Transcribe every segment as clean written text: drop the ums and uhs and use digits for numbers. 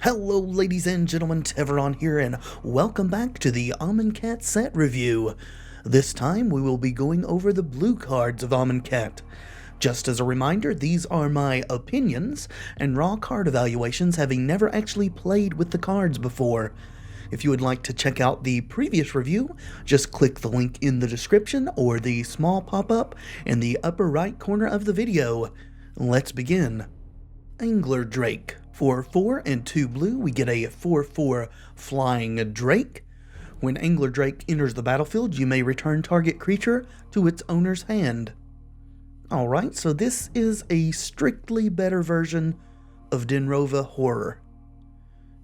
Hello ladies and gentlemen, Tevaron here, and welcome back to the Amonkhet set review. This time we will be going over the blue cards of Amonkhet. Just as a reminder, these are my opinions and raw card evaluations, having never actually played with the cards before. If you would like to check out the previous review, just click the link in the description or the small pop-up in the upper right corner of the video. Let's begin. Angler Drake. For 4 and 2 blue, we get a 4/4 Flying Drake. When Angler Drake enters the battlefield, you may return target creature to its owner's hand. Alright, so this is a strictly better version of Denrova Horror.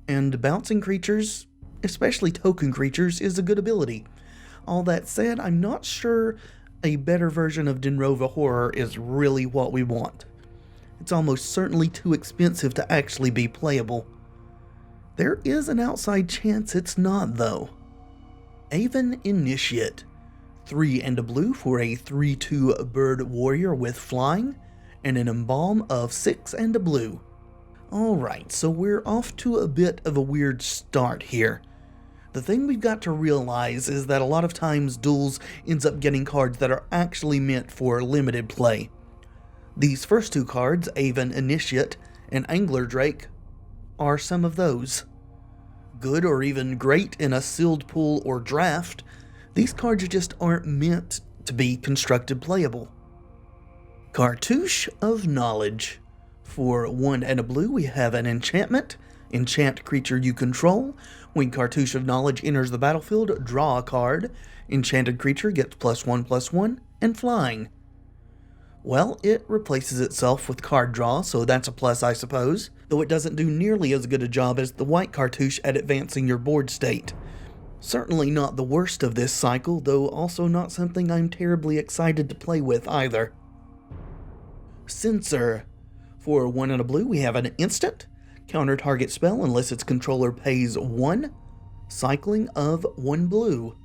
And bouncing creatures, especially token creatures, is a good ability. All that said, I'm not sure a better version of Denrova Horror is really what we want. It's almost certainly too expensive to actually be playable. There is an outside chance it's not, though. Aven Initiate. 3 and a blue for a 3/2 bird warrior with flying, and an embalm of 6 and a blue. Alright, so we're off to a bit of a weird start here. The thing we've got to realize is that a lot of times Duels ends up getting cards that are actually meant for limited play. These first two cards, Aven Initiate and Angler Drake, are some of those. Good or even great in a sealed pool or draft, these cards just aren't meant to be constructed playable. Cartouche of Knowledge. For 1 and a blue, we have an enchantment. Enchant creature you control. When Cartouche of Knowledge enters the battlefield, draw a card. Enchanted creature gets +1/+1 and flying. Well, it replaces itself with card draw, so that's a plus, I suppose, though it doesn't do nearly as good a job as the white cartouche at advancing your board state. Certainly not the worst of this cycle, though also not something I'm terribly excited to play with either. Censor. For 1 and a blue, we have an instant. Counter target spell unless its controller pays 1. Cycling of 1 blue.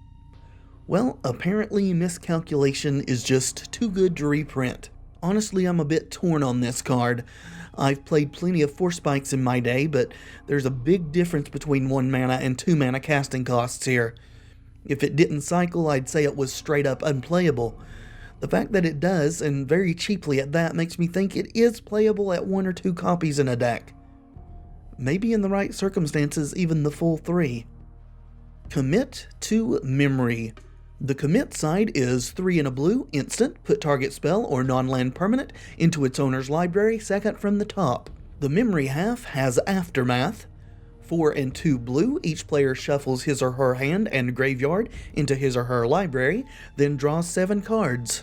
Well, apparently Miscalculation is just too good to reprint. Honestly, I'm a bit torn on this card. I've played plenty of Force Spikes in my day, but there's a big difference between 1 mana and 2 mana casting costs here. If it didn't cycle, I'd say it was straight up unplayable. The fact that it does, and very cheaply at that, makes me think it is playable at 1 or 2 copies in a deck. Maybe in the right circumstances, even the full 3. Commit to Memory. The commit side is 3 and a blue, instant, put target spell or non-land permanent into its owner's library, second from the top. The memory half has Aftermath. 4 and 2 blue, each player shuffles his or her hand and graveyard into his or her library, then draws 7 cards.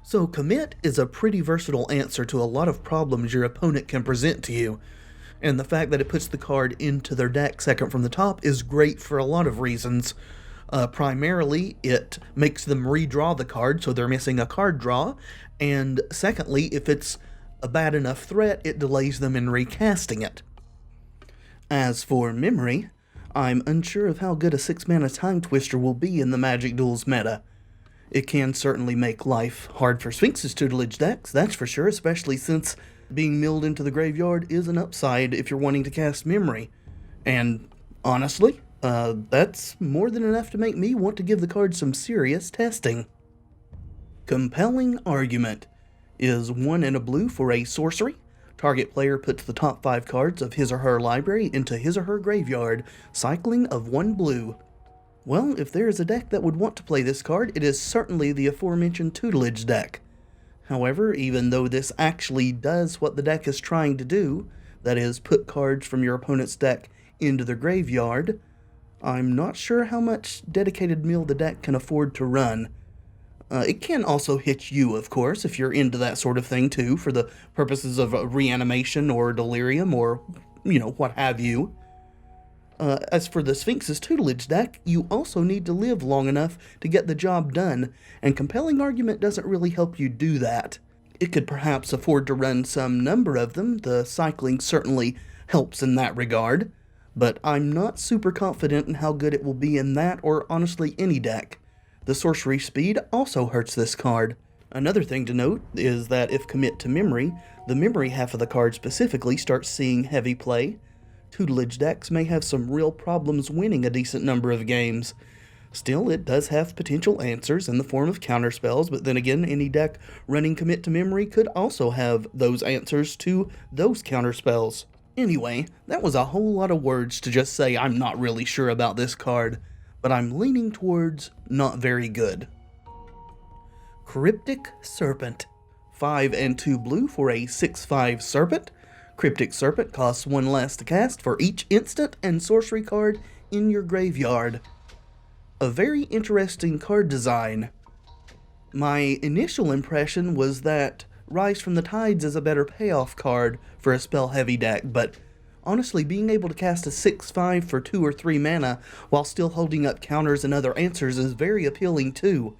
So commit is a pretty versatile answer to a lot of problems your opponent can present to you. And the fact that it puts the card into their deck second from the top is great for a lot of reasons. Primarily, it makes them redraw the card, so they're missing a card draw, and secondly, if it's a bad enough threat, it delays them in recasting it. As for Memory, I'm unsure of how good a 6-mana Time Twister will be in the Magic Duels meta. It can certainly make life hard for Sphinx's tutelage decks, that's for sure, especially since being milled into the graveyard is an upside if you're wanting to cast Memory. And honestly, that's more than enough to make me want to give the card some serious testing. Compelling Argument is 1 and a blue for a sorcery. Target player puts the top 5 cards of his or her library into his or her graveyard, cycling of 1 blue. Well, if there is a deck that would want to play this card, it is certainly the aforementioned tutelage deck. However, even though this actually does what the deck is trying to do, that is, put cards from your opponent's deck into the graveyard, I'm not sure how much dedicated mill the deck can afford to run. It can also hit you, of course, if you're into that sort of thing too, for the purposes of reanimation or delirium or, what have you. As for the Sphinx's tutelage deck, you also need to live long enough to get the job done, and Compelling Argument doesn't really help you do that. It could perhaps afford to run some number of them, the cycling certainly helps in that regard, but I'm not super confident in how good it will be in that or honestly any deck. The sorcery speed also hurts this card. Another thing to note is that if Commit to Memory, the memory half of the card specifically starts seeing heavy play. Tutelage decks may have some real problems winning a decent number of games. Still, it does have potential answers in the form of counterspells, but then again, any deck running Commit to Memory could also have those answers to those counterspells. Anyway, that was a whole lot of words to just say I'm not really sure about this card, but I'm leaning towards not very good. Cryptic Serpent. 5 and 2 blue for a 6/5 Serpent. Cryptic Serpent costs 1 less to cast for each instant and sorcery card in your graveyard. A very interesting card design. My initial impression was that Rise from the Tides is a better payoff card for a spell-heavy deck, but honestly, being able to cast a 6/5 for 2 or 3 mana while still holding up counters and other answers is very appealing too.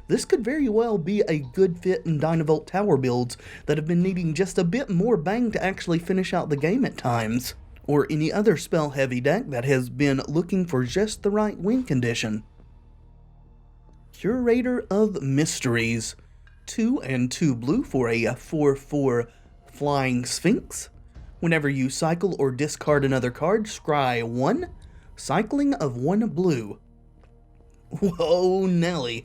This could very well be a good fit in Dynavolt Tower builds that have been needing just a bit more bang to actually finish out the game at times, or any other spell-heavy deck that has been looking for just the right win condition. Curator of Mysteries. 2 and 2 blue for a 4/4 Flying Sphinx. Whenever you cycle or discard another card, scry 1, cycling of 1 blue. Whoa, Nelly.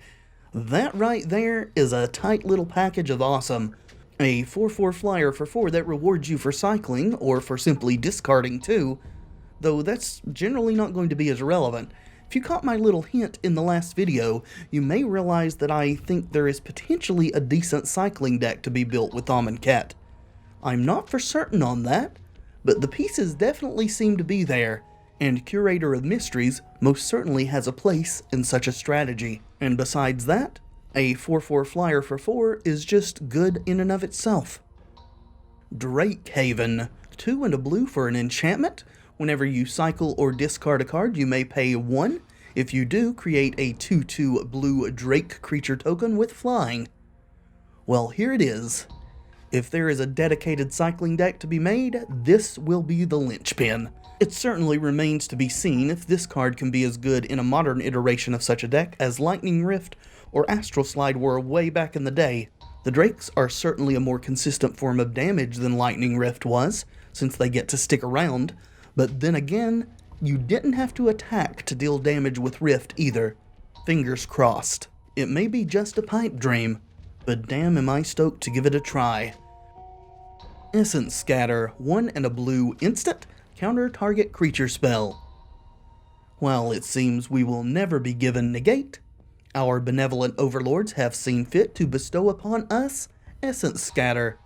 That right there is a tight little package of awesome. A 4/4 flyer for 4 that rewards you for cycling, or for simply discarding 2, though that's generally not going to be as relevant. If you caught my little hint in the last video, you may realize that I think there is potentially a decent cycling deck to be built with Amonkhet. I'm not for certain on that, but the pieces definitely seem to be there, and Curator of Mysteries most certainly has a place in such a strategy. And besides that, a 4/4 flyer for 4 is just good in and of itself. Drakehaven. 2 and a blue for an enchantment. Whenever you cycle or discard a card, you may pay 1. If you do, create a 2/2 blue Drake creature token with flying. Well, here it is. If there is a dedicated cycling deck to be made, this will be the linchpin. It certainly remains to be seen if this card can be as good in a modern iteration of such a deck as Lightning Rift or Astral Slide were way back in the day. The Drakes are certainly a more consistent form of damage than Lightning Rift was, since they get to stick around, but then again, you didn't have to attack to deal damage with Rift either. Fingers crossed. It may be just a pipe dream, but damn am I stoked to give it a try. Essence Scatter. 1 and a blue instant. Counter target creature spell. While it seems we will never be given negate, our benevolent overlords have seen fit to bestow upon us Essence Scatter.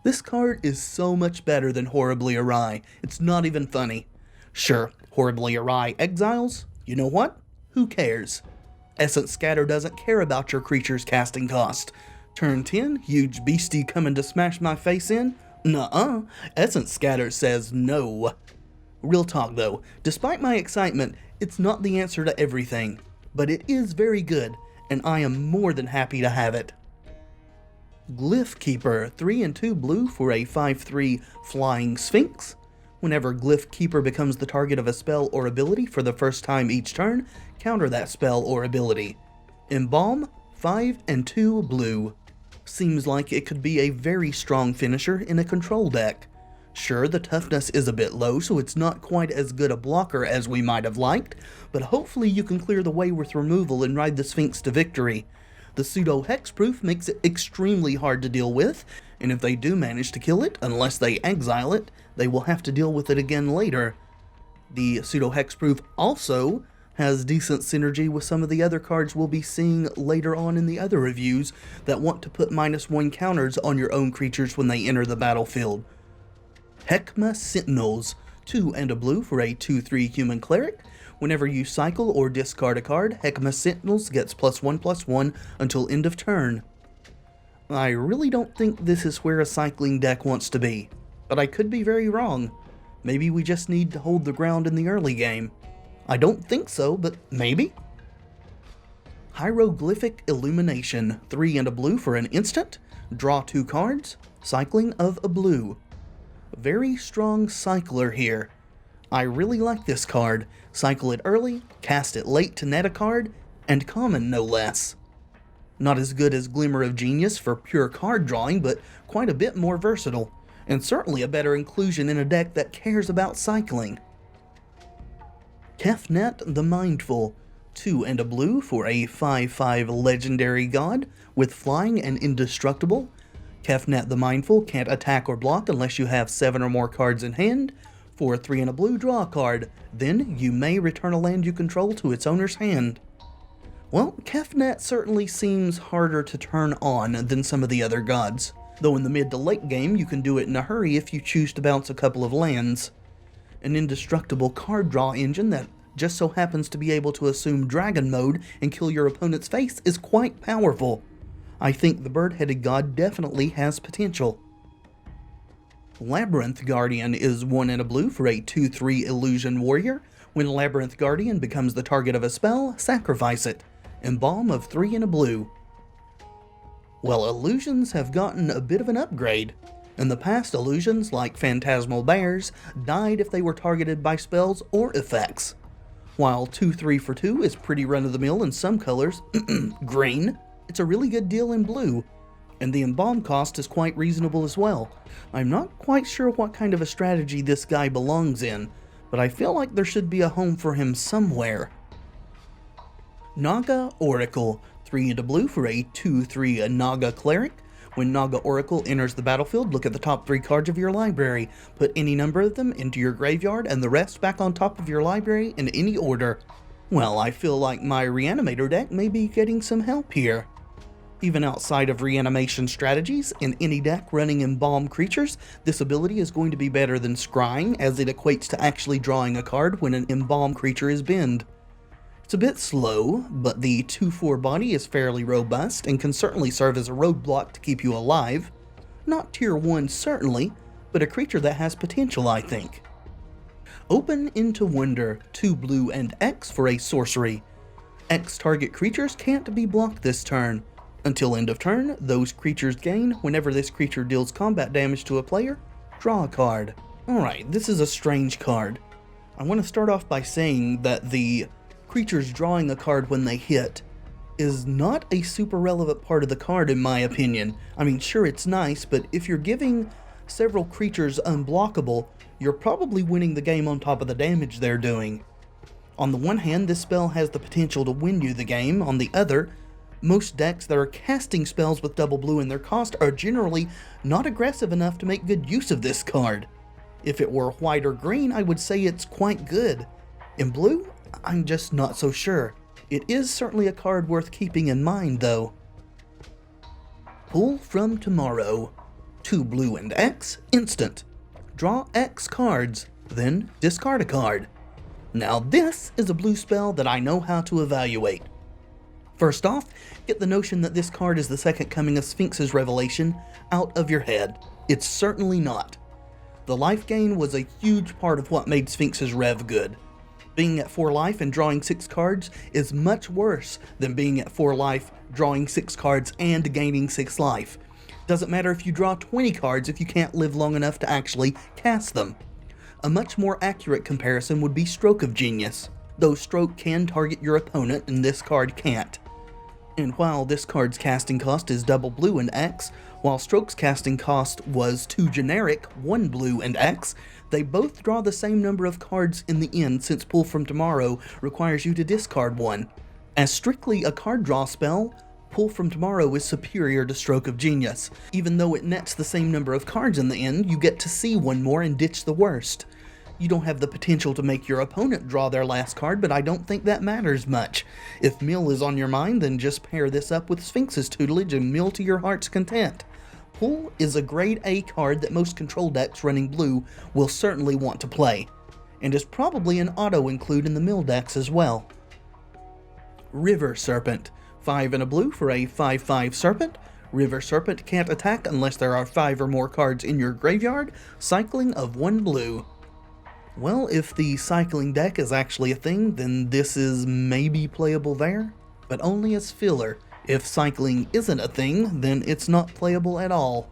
This card is so much better than Horribly Awry, it's not even funny. Sure, Horribly Awry exiles, you know what? Who cares? Essence Scatter doesn't care about your creature's casting cost. Turn 10, huge beastie coming to smash my face in? Nuh-uh, Essence Scatter says no. Real talk though, despite my excitement, it's not the answer to everything, but it is very good, and I am more than happy to have it. Glyph Keeper. 3 and 2 blue for a 5/3 Flying Sphinx. Whenever Glyph Keeper becomes the target of a spell or ability for the first time each turn, counter that spell or ability. Embalm. 5 and 2 blue. Seems like it could be a very strong finisher in a control deck. Sure, the toughness is a bit low, so it's not quite as good a blocker as we might have liked, but hopefully you can clear the way with removal and ride the Sphinx to victory. The pseudo hexproof makes it extremely hard to deal with, and if they do manage to kill it, unless they exile it, they will have to deal with it again later. The pseudo hexproof also has decent synergy with some of the other cards we'll be seeing later on in the other reviews that want to put -1 counters on your own creatures when they enter the battlefield. Heckma Sentinels. 2 and a blue for a 2/3 human cleric. Whenever you cycle or discard a card, Heckma Sentinels gets +1/+1 until end of turn. I really don't think this is where a cycling deck wants to be, but I could be very wrong. Maybe we just need to hold the ground in the early game. I don't think so, but maybe. Hieroglyphic Illumination. 3 and a blue for an instant. Draw 2 cards. Cycling of a blue. Very strong cycler here. I really like this card. Cycle it early, cast it late to net a card, and common no less. Not as good as Glimmer of Genius for pure card drawing, but quite a bit more versatile. and certainly a better inclusion in a deck that cares about cycling. Kefnet the Mindful, 2 and a blue for a 5/5 legendary god with flying and indestructible. Kefnet the Mindful can't attack or block unless you have 7 or more cards in hand. For 3 and a blue, draw a card. Then you may return a land you control to its owner's hand. Well, Kefnet certainly seems harder to turn on than some of the other gods, though in the mid to late game you can do it in a hurry if you choose to bounce a couple of lands. An indestructible card draw engine that just so happens to be able to assume dragon mode and kill your opponent's face is quite powerful. I think the bird-headed god definitely has potential. Labyrinth Guardian is 1 and a blue for a 2/3 illusion warrior. When Labyrinth Guardian becomes the target of a spell, sacrifice it. Embalm of 3 and a blue. Well, illusions have gotten a bit of an upgrade. In the past, illusions like Phantasmal Bears died if they were targeted by spells or effects. While 2/3 for 2 is pretty run-of-the-mill in some colors, green, it's a really good deal in blue, and the embalm cost is quite reasonable as well. I'm not quite sure what kind of a strategy this guy belongs in, but I feel like there should be a home for him somewhere. Naga Oracle, 3 and a blue for a 2/3 Naga Cleric. When Naga Oracle enters the battlefield, look at the top 3 cards of your library. Put any number of them into your graveyard and the rest back on top of your library in any order. Well, I feel like my Reanimator deck may be getting some help here. Even outside of reanimation strategies, in any deck running Embalm creatures, this ability is going to be better than Scrying, as it equates to actually drawing a card when an Embalm creature is binned. It's a bit slow, but the 2/4 body is fairly robust and can certainly serve as a roadblock to keep you alive. Not tier 1 certainly, but a creature that has potential, I think. Open into Wonder, 2 blue and X for a sorcery. X target creatures can't be blocked this turn. Until end of turn, those creatures gain whenever this creature deals combat damage to a player. Draw a card. Alright, this is a strange card. I want to start off by saying that the creatures drawing a card when they hit is not a super relevant part of the card in my opinion. I mean, sure, it's nice, but if you're giving several creatures unblockable, you're probably winning the game on top of the damage they're doing. On the one hand, this spell has the potential to win you the game. On the other, most decks that are casting spells with double blue in their cost are generally not aggressive enough to make good use of this card. If it were white or green, I would say it's quite good. In blue, I'm just not so sure. It is certainly a card worth keeping in mind, though. Pull from Tomorrow. 2 blue and X, instant. Draw X cards, then discard a card. Now this is a blue spell that I know how to evaluate. First off, get the notion that this card is the second coming of Sphinx's Revelation out of your head. It's certainly not. The life gain was a huge part of what made Sphinx's Rev good. Being at 4 life and drawing 6 cards is much worse than being at 4 life, drawing 6 cards, and gaining 6 life. Doesn't matter if you draw 20 cards if you can't live long enough to actually cast them. A much more accurate comparison would be Stroke of Genius, though Stroke can target your opponent and this card can't. And while this card's casting cost is double blue and X, while Stroke's casting cost was 2 generic, 1 blue and X, they both draw the same number of cards in the end, since Pull from Tomorrow requires you to discard 1. As strictly a card draw spell, Pull from Tomorrow is superior to Stroke of Genius. Even though it nets the same number of cards in the end, you get to see 1 more and ditch the worst. You don't have the potential to make your opponent draw their last card, but I don't think that matters much. If Mill is on your mind, then just pair this up with Sphinx's tutelage and mill to your heart's content. Pull is a grade A card that most control decks running blue will certainly want to play, and is probably an auto-include in the mill decks as well. River Serpent, 5 and a blue for a 5/5 Serpent. River Serpent can't attack unless there are 5 or more cards in your graveyard, cycling of 1 blue. Well, if the cycling deck is actually a thing, then this is maybe playable there, but only as filler. If cycling isn't a thing, then it's not playable at all.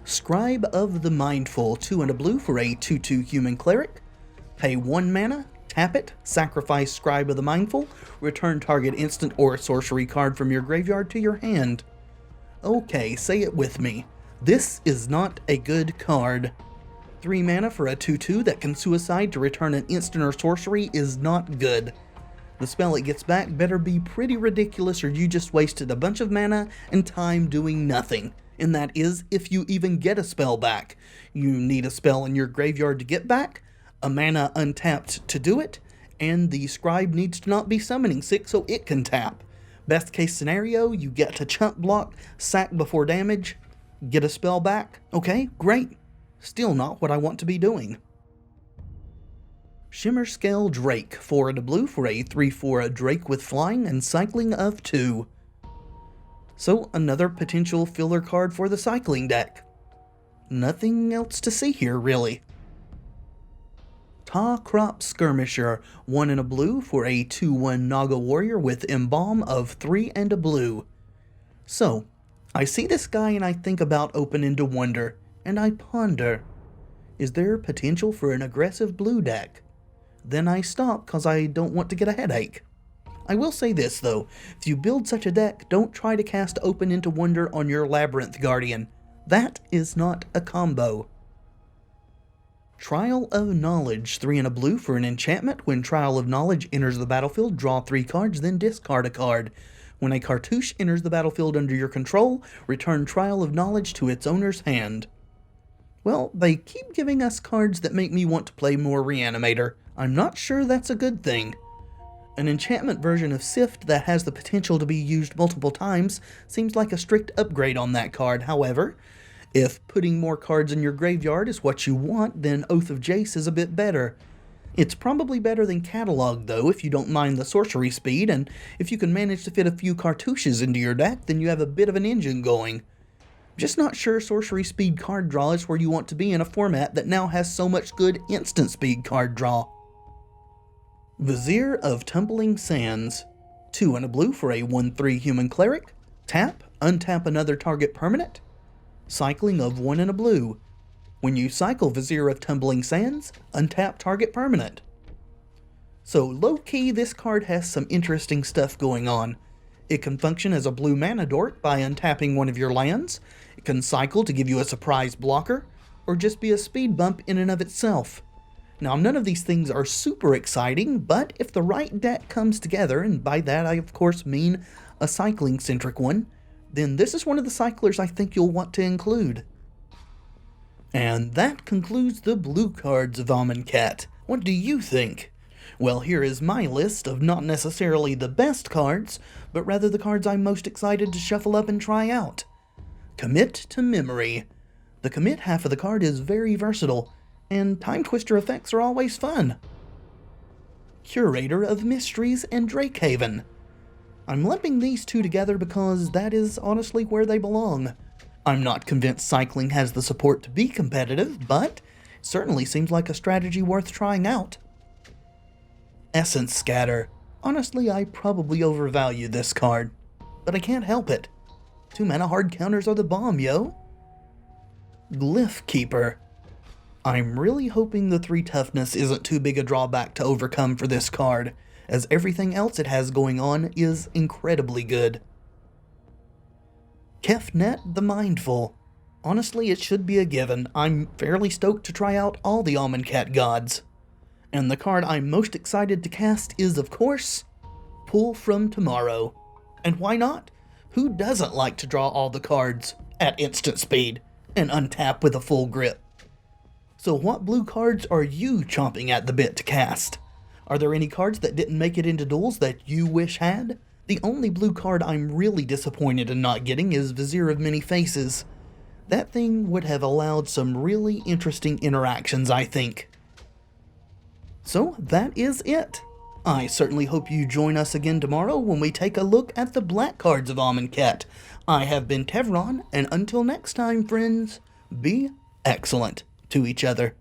Scribe of the Mindful, 2 and a blue for a 2/2 human cleric. Pay 1 mana, tap it, sacrifice Scribe of the Mindful, return target instant or sorcery card from your graveyard to your hand. Okay, say it with me. This is not a good card. 3 mana for a 2/2 that can suicide to return an instant or sorcery is not good. The spell it gets back better be pretty ridiculous or you just wasted a bunch of mana and time doing nothing. And that is if you even get a spell back. You need a spell in your graveyard to get back, a mana untapped to do it, and the scribe needs to not be summoning 6 so it can tap. Best case scenario, you get to chump block, sack before damage, get a spell back. Okay, great. Still not what I want to be doing. Shimmer Scale Drake, 4 and a blue for a 3/4 Drake with flying and cycling of 2. So another potential filler card for the cycling deck. Nothing else to see here, really. Ta Crop Skirmisher, 1 and a blue for a 2/1 Naga Warrior with Embalm of 3 and a blue. So, I see this guy and I think about Open into Wonder, and I ponder, is there potential for an aggressive blue deck? Then I stop because I don't want to get a headache. I will say this though, if you build such a deck, don't try to cast Open into Wonder on your Labyrinth Guardian. That is not a combo. Trial of Knowledge, 3 and a blue for an enchantment. When Trial of Knowledge enters the battlefield, draw 3 cards, then discard a card. When a cartouche enters the battlefield under your control, return Trial of Knowledge to its owner's hand. Well, they keep giving us cards that make me want to play more Reanimator. I'm not sure that's a good thing. An enchantment version of Sift that has the potential to be used multiple times seems like a strict upgrade on that card. However, if putting more cards in your graveyard is what you want, then Oath of Jace is a bit better. It's probably better than Catalog though if you don't mind the sorcery speed, and if you can manage to fit a few cartouches into your deck, then you have a bit of an engine going. Just not sure sorcery speed card draw is where you want to be in a format that now has so much good instant speed card draw. Vizier of Tumbling Sands, 2 and a blue for a 1/3 Human Cleric. Tap, untap another target permanent. Cycling of 1 and a blue. When you cycle Vizier of Tumbling Sands, untap target permanent. So low-key, this card has some interesting stuff going on. It can function as a blue mana dork by untapping one of your lands. It can cycle to give you a surprise blocker, or just be a speed bump in and of itself. Now, none of these things are super exciting, but if the right deck comes together, and by that I of course mean a cycling-centric one, then this is one of the cyclers I think you'll want to include. And that concludes the blue cards of Amonkhet. What do you think? Well, here is my list of not necessarily the best cards, but rather the cards I'm most excited to shuffle up and try out. Commit to Memory. The commit half of the card is very versatile, and Time Twister effects are always fun. Curator of Mysteries and Drakehaven. I'm lumping these two together because that is honestly where they belong. I'm not convinced cycling has the support to be competitive, but it certainly seems like a strategy worth trying out. Essence Scatter. Honestly, I probably overvalue this card, but I can't help it. 2 mana hard counters are the bomb, yo. Glyph Keeper. I'm really hoping the 3 toughness isn't too big a drawback to overcome for this card, as everything else it has going on is incredibly good. Kefnet the Mindful. Honestly, it should be a given. I'm fairly stoked to try out all the Amonkhet gods. And the card I'm most excited to cast is, of course, Pull from Tomorrow. And why not? Who doesn't like to draw all the cards at instant speed and untap with a full grip? So what blue cards are you chomping at the bit to cast? Are there any cards that didn't make it into Duels that you wish had? The only blue card I'm really disappointed in not getting is Vizier of Many Faces. That thing would have allowed some really interesting interactions, I think. So that is it. I certainly hope you join us again tomorrow when we take a look at the black cards of Amonkhet. I have been Tevaron, and until next time, friends, be excellent to each other.